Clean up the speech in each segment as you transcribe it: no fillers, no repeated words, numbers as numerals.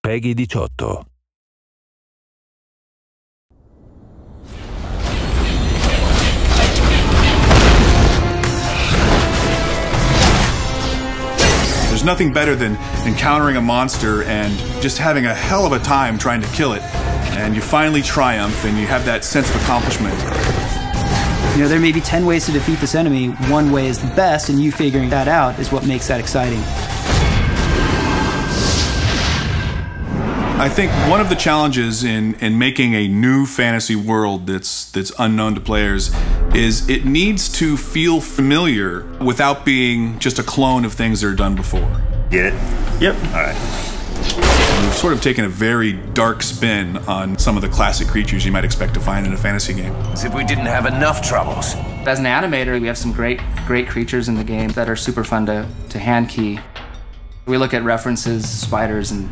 PEGI 18. There's nothing better than encountering a monster and just having a hell of a time trying to kill it. And you finally triumph and you have that sense of accomplishment. You know, there may be 10 ways to defeat this enemy. One way is the best, and you figuring that out is what makes that exciting. I think one of the challenges in making a new fantasy world that's unknown to players is it needs to feel familiar without being just a clone of things that are done before. Get it? Yep. All right. We've sort of taken a very dark spin on some of the classic creatures you might expect to find in a fantasy game. As if we didn't have enough troubles. As an animator, we have some great creatures in the game that are super fun to hand key. We look at references, spiders and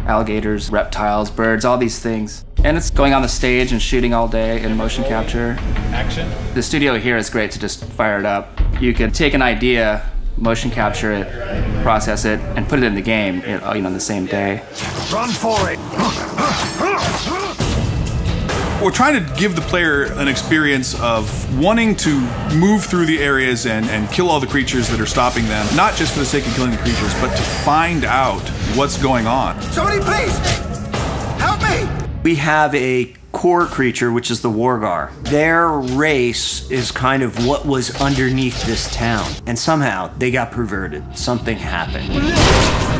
alligators, reptiles, birds, all these things. And it's going on the stage and shooting all day in motion capture. Action. The studio here is great to just fire it up. You could take an idea, motion capture it, process it, and put it in the game, you know, the same day. Run for it! We're trying to give the player an experience of wanting to move through the areas and kill all the creatures that are stopping them, not just for the sake of killing the creatures, but to find out what's going on. Somebody please! Help me! We have a core creature, which is the Wargar. Their race is kind of what was underneath this town. And somehow, they got perverted. Something happened.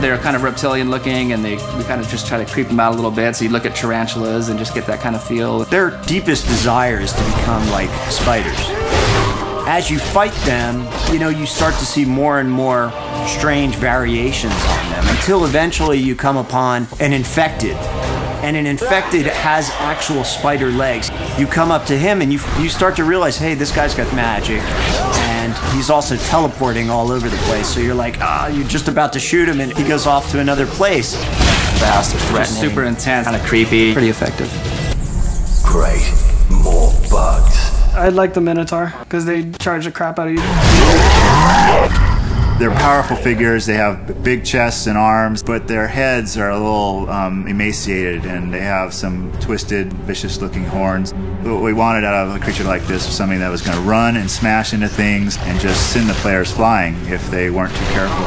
They're kind of reptilian looking, and we kind of just try to creep them out a little bit, so you look at tarantulas and just get that kind of feel. Their deepest desire is to become like spiders. As you fight them, you know, you start to see more and more strange variations on them, until eventually you come upon an infected. And an infected has actual spider legs. You come up to him and you start to realize, hey, this guy's got magic. And he's also teleporting all over the place. So you're like, you're just about to shoot him and he goes off to another place. Fast, threatening, super intense, kind of creepy, pretty effective. Great. More bugs. I like the Minotaur, because they charge the crap out of you. They're powerful figures. They have big chests and arms, but their heads are a little emaciated, and they have some twisted, vicious-looking horns. What we wanted out of a creature like this was something that was going to run and smash into things and just send the players flying if they weren't too careful.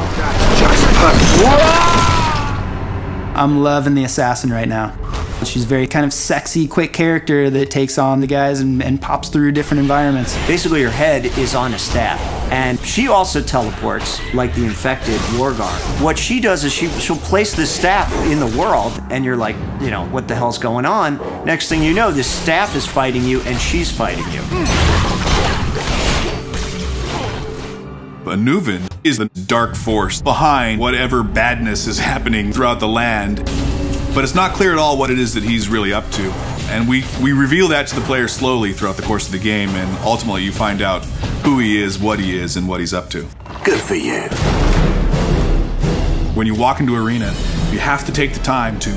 I'm loving the assassin right now. She's a very kind of sexy, quick character that takes on the guys and pops through different environments. Basically, her head is on a staff, and she also teleports like the infected Wargar. What she does is she'll place this staff in the world, and you're like, you know, what the hell's going on? Next thing you know, this staff is fighting you, and she's fighting you. Anuvan is the dark force behind whatever badness is happening throughout the land. But it's not clear at all what it is that he's really up to. And we reveal that to the player slowly throughout the course of the game, and ultimately you find out who he is, and what he's up to. Good for you. When you walk into an arena, you have to take the time to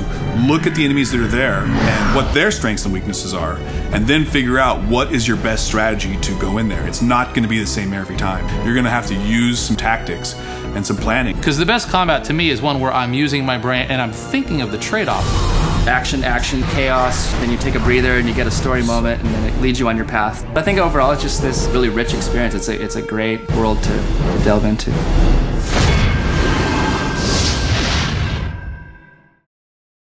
look at the enemies that are there and what their strengths and weaknesses are, and then figure out what is your best strategy to go in there. It's not going to be the same every time. You're going to have to use some tactics and some planning. Because the best combat to me is one where I'm using my brain and I'm thinking of the trade-off. Action, chaos, then you take a breather and you get a story moment, and then it leads you on your path. I think overall it's just this really rich experience. It's a great world to delve into.